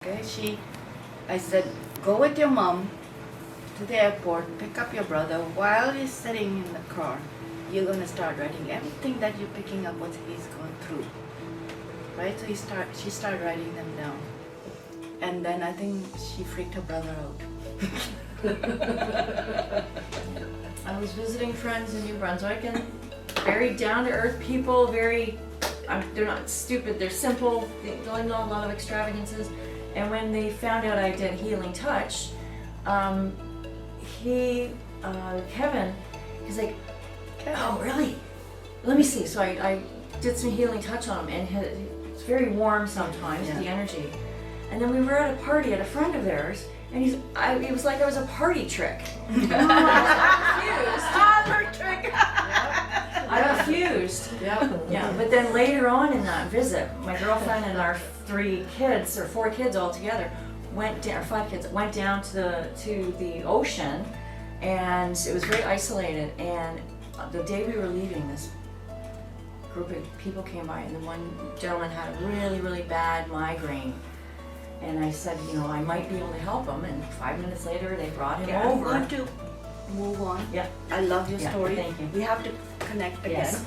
Okay, I said, go with your mom to the airport, pick up your brother. While he's sitting in the car, you're gonna start writing everything that you're picking up, what he's going through, right? So she started writing them down, and then I think she freaked her brother out. I was visiting friends in New Brunswick, and very down-to-earth people, they're not stupid, they're simple, they don't know a lot of extravagances. And when they found out I did healing touch, Kevin, he's like, oh really? Let me see. So I did some healing touch on him, and it's very warm sometimes, the energy. And then we were at a party at a friend of theirs, and it was like I was a party trick. I refused. Yeah. But then later on in that visit, my girlfriend and our 4 kids all together, went down to the ocean, and it was very isolated. And the day we were leaving, this group of people came by, and the one gentleman had a really, really bad migraine. And I said, I might be able to help him. And 5 minutes later, they brought him over. I'm going to move on. Yeah. I love your story. Thank you. We have to connect again. Yes.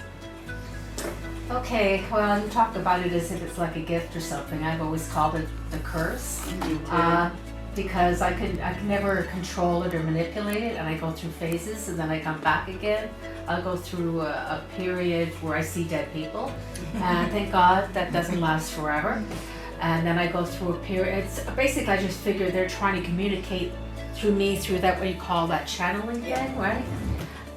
Okay, well, you talked about it as if it's like a gift or something. I've always called it the curse, because I can never control it or manipulate it, and I go through phases, and then I come back again. I'll go through a period where I see dead people, and thank God that doesn't last forever. And then I go through a period. It's basically, I just figure they're trying to communicate through me, through that, what you call that channeling thing, right?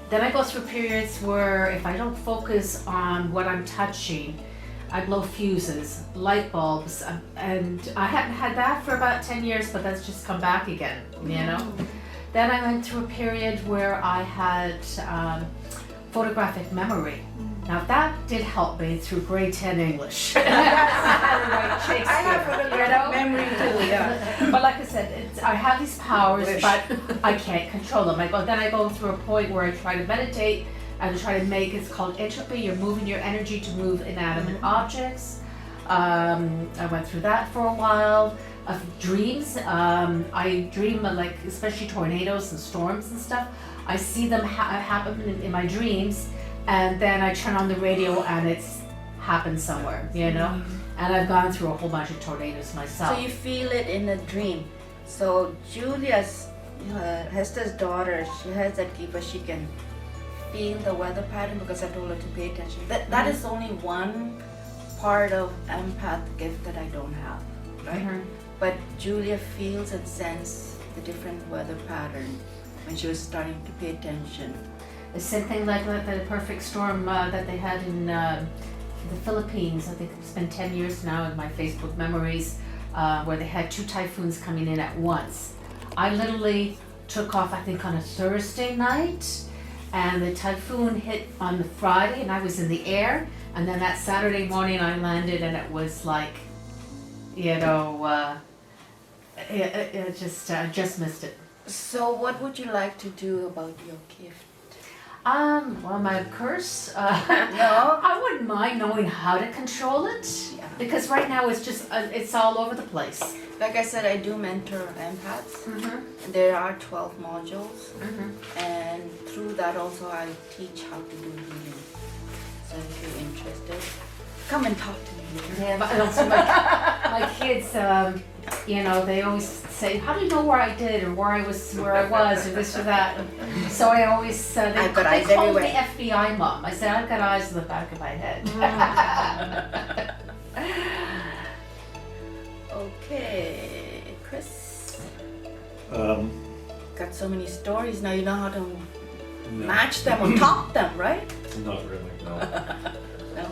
Then I go through periods where if I don't focus on what I'm touching, I blow fuses, light bulbs, and I haven't had that for about 10 years, but that's just come back again, Then I went through a period where I had photographic memory. Now that did help me through grade 10 English. I have photographic memory too, yeah. But like I said, I have these powers, but I can't control them. Then I go through a point where I try to meditate and try to make, it's called entropy. You're moving your energy to move inanimate objects. I went through that for a while. Of dreams, I dream like, especially tornadoes and storms and stuff. I see them happen in my dreams, and then I turn on the radio and it's happened somewhere, And I've gone through a whole bunch of tornadoes myself. So you feel it in a dream. So Julia's, Hester's daughter, she has that gift where she can feel the weather pattern, because I told her to pay attention. That is only one part of empath gift that I don't have, right? But Julia feels and senses the different weather pattern when she was starting to pay attention. The same thing like the perfect storm that they had in the Philippines. I think it's been 10 years now in my Facebook memories, where they had 2 typhoons coming in at once. I literally took off, I think, on a Thursday night, and the typhoon hit on the Friday, and I was in the air, and then that Saturday morning I landed, and it was like, just missed it. So what would you like to do about your gift? Well, my curse, No? I wouldn't mind knowing how to control it, because right now it's just, it's all over the place. Like I said, I do mentor empaths. There are 12 modules, and through that also I teach how to do healing. So if you're interested, come and talk to me. Yeah, but also my kids, they always say, how do you know where I did, or where I was, or this or that? So I always, they call me FBI mom. I said, I've got eyes in the back of my head. Okay, Chris. Got so many stories now. You know how to match them or top them, right? Not really, no. No.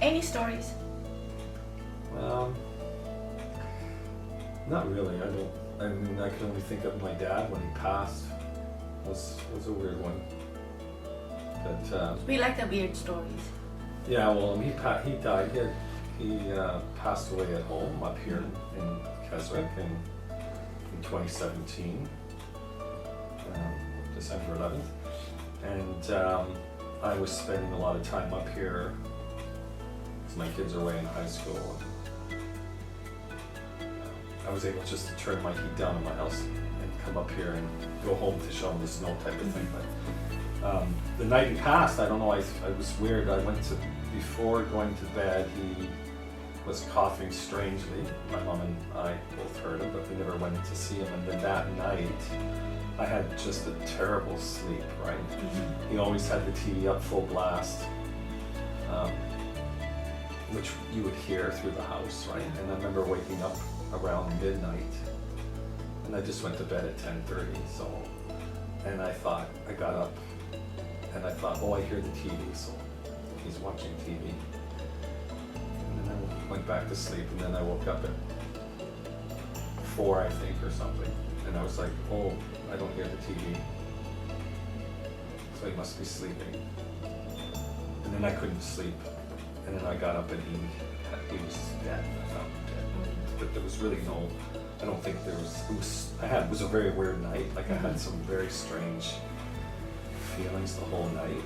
Any stories? Not really. I can only think of my dad when he passed. Was a weird one. But We like the weird stories. yeah, well, he died. He passed away at home up here in Keswick in 2017, December 11th, and I was spending a lot of time up here because my kids are away in high school. I was able just to turn my heat down in my house and come up here and go home to shovel the snow type of thing. But the night he passed, I don't know, I was weird. I went to, before going to bed, he was coughing strangely. My mom and I both heard it, but we never went in to see him. And then that night, I had just a terrible sleep, right? He always had the TV up full blast, which you would hear through the house, right? And I remember waking up around midnight, and I just went to bed at 10:30. So, and I got up, and I thought, oh, I hear the TV, so he's watching TV. And then I went back to sleep, and then I woke up at 4, I think, or something, and I was like, oh, I don't hear the TV, so he must be sleeping. And then I couldn't sleep, and then I got up and he was dead. I found him dead. But there was really no, I don't think there was, it was a very weird night. Like I had some very strange feelings the whole night.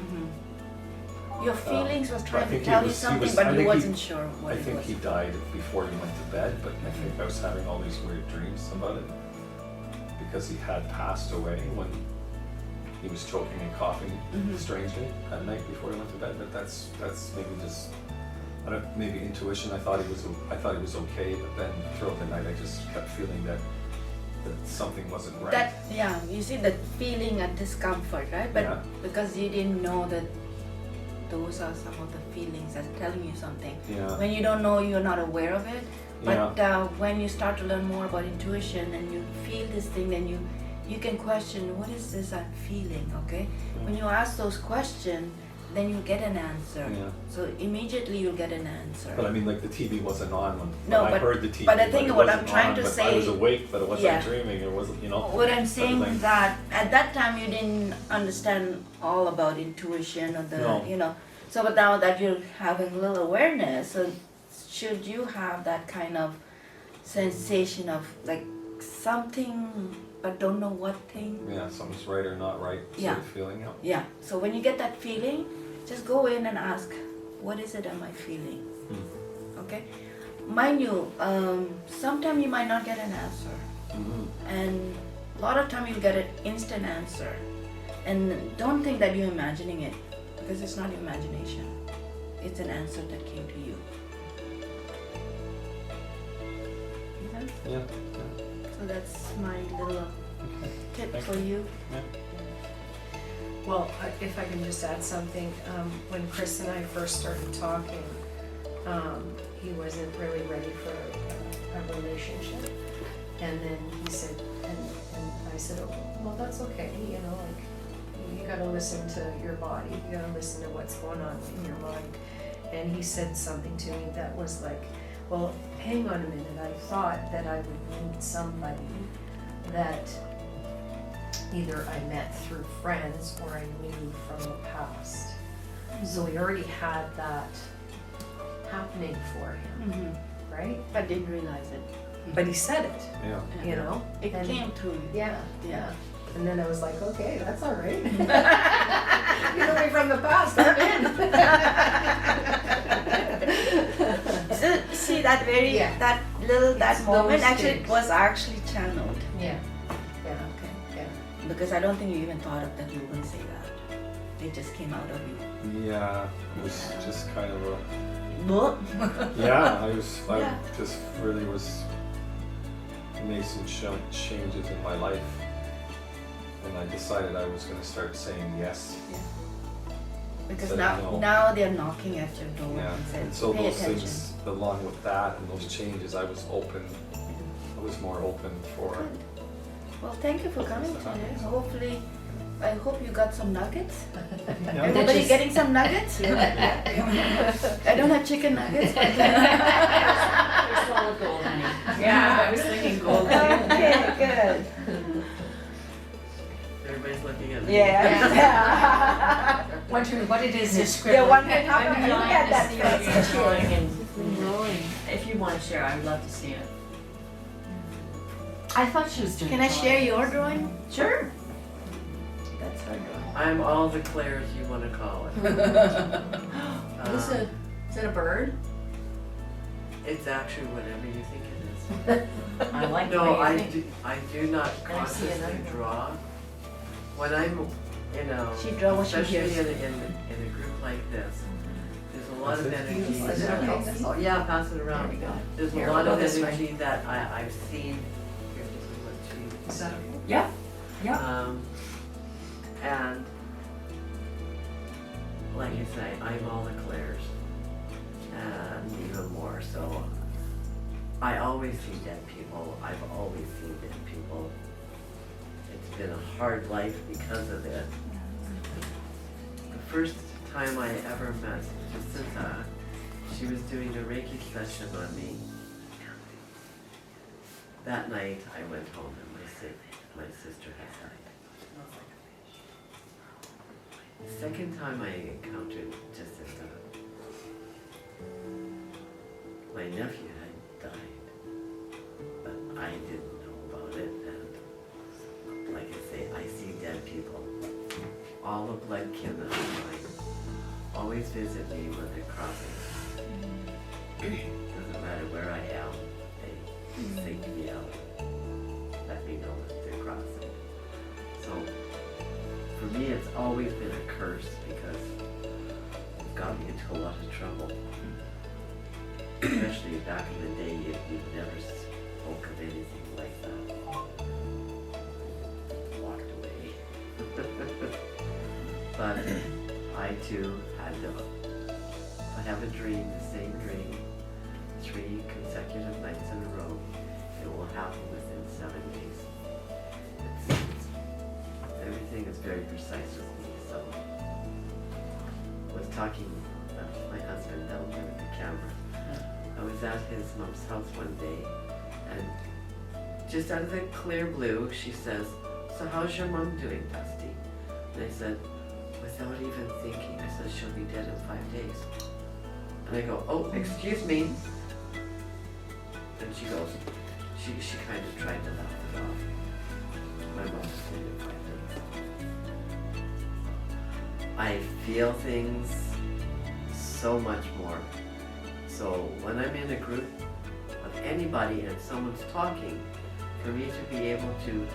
Your feelings was I trying to think tell he you was- he something, was- but I you think he- wasn't sure what I it think was. he died before he went to bed, but I think I was having all these weird dreams about it because he had passed away when he was choking and coughing strangely at night before he went to bed. But that's maybe just, I don't, maybe intuition. I thought he was okay, but then throughout the night I just kept feeling that something wasn't right. That, yeah, you see the feeling of discomfort, right? But Yeah. because you didn't know that those are some of the feelings that's telling you something. Yeah. When you don't know, you're not aware of it. But Yeah. when you start to learn more about intuition and you feel this thing, then you can question, what is this I'm feeling, okay? When you ask those questions, then you get an answer. Yeah. So immediately you'll get an answer. But I mean, like the TV wasn't on when No, I but- heard the TV. but I think it what I'm wasn't trying on, to but say- I was awake, but it wasn't Yeah. dreaming. It wasn't, you know. What I'm type of saying thing. that at that time you didn't understand all about intuition or the, No. you know. So but now that you're having a little awareness, so should you have that kind of sensation of like something but don't know what thing? Yeah, something's right or not right Yeah. sort of feeling. Yeah. Yeah. So when you get that feeling, just go in and ask, what is it am I feeling? Okay? Mind you, sometimes you might not get an answer. And a lot of time you'll get an instant answer. And don't think that you're imagining it, because it's not your imagination. It's an answer that came to you. Okay? Yeah. So that's my little tip Thank for you. Well, if I can just add something, when Chris and I first started talking, he wasn't really ready for a relationship. And then he said, and I said, oh, well, that's okay, you know, like, you gotta listen to your body, you gotta listen to what's going on in your mind. And he said something to me that was like, well, hang on a minute, I thought that I would meet somebody that either I met through friends or I knew from the past. So we already had that happening for him, right? But didn't realize it. But he said it, Yeah. you know? It And- came through you. Yeah, Yeah. And then I was like, okay, that's all right. You know me from the past, I'm in. So, see that very Yeah. that little that It's moment those actually things. was actually channeled. Yeah, yeah, Okay. yeah. Because I don't think you even thought of that you were going to say that. It just came out of you. Yeah. It was just kind of a. Book. Yeah. I Yeah. just really made some changes in my life, and I decided I was going to start saying yes. Because So, no. now they're knocking at your door Yeah. and said, And so pay those attention. things, along with that and those changes, I was open. I was more open for. Good. Well, thank you for coming today. Hopefully, I hope you got some nuggets. Yeah. Everybody getting some nuggets? I don't have chicken nuggets. But They're solid gold, honey. Yeah, I was thinking gold. okay, good. Everybody's looking at me. Yeah. Wondering what it is you're They're scribbling. wondering how come I'm you dying get to that see what you're fancy drawing chicken. and if you want to share, I would love to see it. I thought she was doing. Can I drawing. share your drawing? Sure. That's her drawing. I'm all the Claires you want to call it. Is it a bird? It's actually whatever you think it is. I like the No, way I you think. do not And I see consciously another one. draw. When I'm, She draw what she especially hears. in a group like this, there's a lot of Is it? energy. Is it that- okay? Oh, yeah, pass it around. There you go. There's Here, a lot we'll of go this way. energy that I've seen. Here, this is what she. Is that okay? Yeah, yeah. And like I say, I'm all the clairs, and even more. So I always see dead people. I've always seen dead people. It's been a hard life because of it. The first time I ever met Jacinta, she was doing a Reiki session on me. That night I went home and my sister had died. The second time I encountered Jacinta, my nephew had died, but I didn't know about it, and like I say, I see dead people. All the blood kin that are mine always visit me when they're crossing. Doesn't matter where I am, they seek me out, let me know that they're crossing. So for me, it's always been a curse because it got me into a lot of trouble. Especially back in the day, you never spoke of anything like that. Walked away. But I too had to have a dream, the same dream, 3 consecutive nights in a row. It will happen within 7 days. Everything is very precise with me, so I was talking to my husband down there with the camera. I was at his mom's house one day, and just out of the clear blue, she says, "So how's your mom doing, Dusty?" And I said, without even thinking, I said, "She'll be dead in 5 days." And I go, "Oh, excuse me." And she goes, she kind of tried to laugh it off. My mom's dead in 5 days. I feel things so much more. So when I'm in a group of anybody and someone's talking, for me to be able to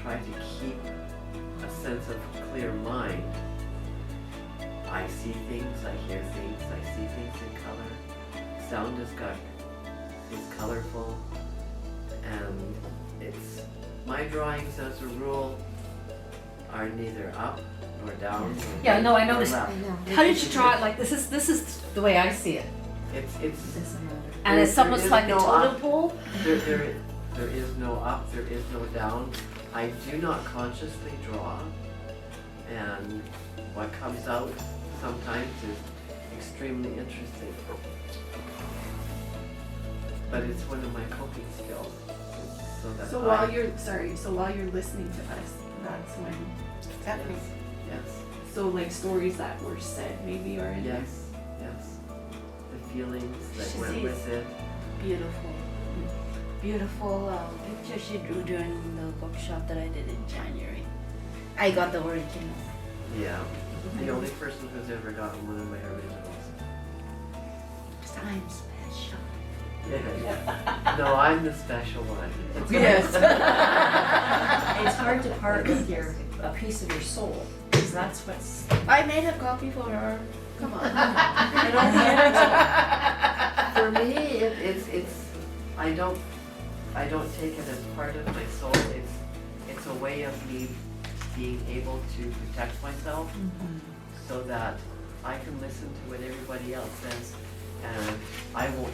try to keep a sense of clear mind, I see things, I hear things, I see things in color. Sound is colorful, and it's, my drawings as a rule are neither up nor down. Nor Yeah, no, I nor noticed. left. How did you draw it? Like this is the way I see it. It's And it's There almost is like a no totem up. pole. There is no up, there is no down. I do not consciously draw, and what comes out sometimes is extremely interesting. But it's one of my coping skills, so that So while you're listening to us, that's when yes, so like stories that were said maybe are in there. yes, the feelings that She went sees. with it. Beautiful picture she drew during the workshop that I did in January. I got the original. Yeah, the only person who's ever gotten one of my originals. I'm special. Yeah. No, I'm the special one. It's hard to part with a piece of your soul, because that's what's, I made a copy for her. Come on. I don't get For me, it's I don't take it as part of my soul. It's a way of me being able to protect myself, so that I can listen to what everybody else says, and I won't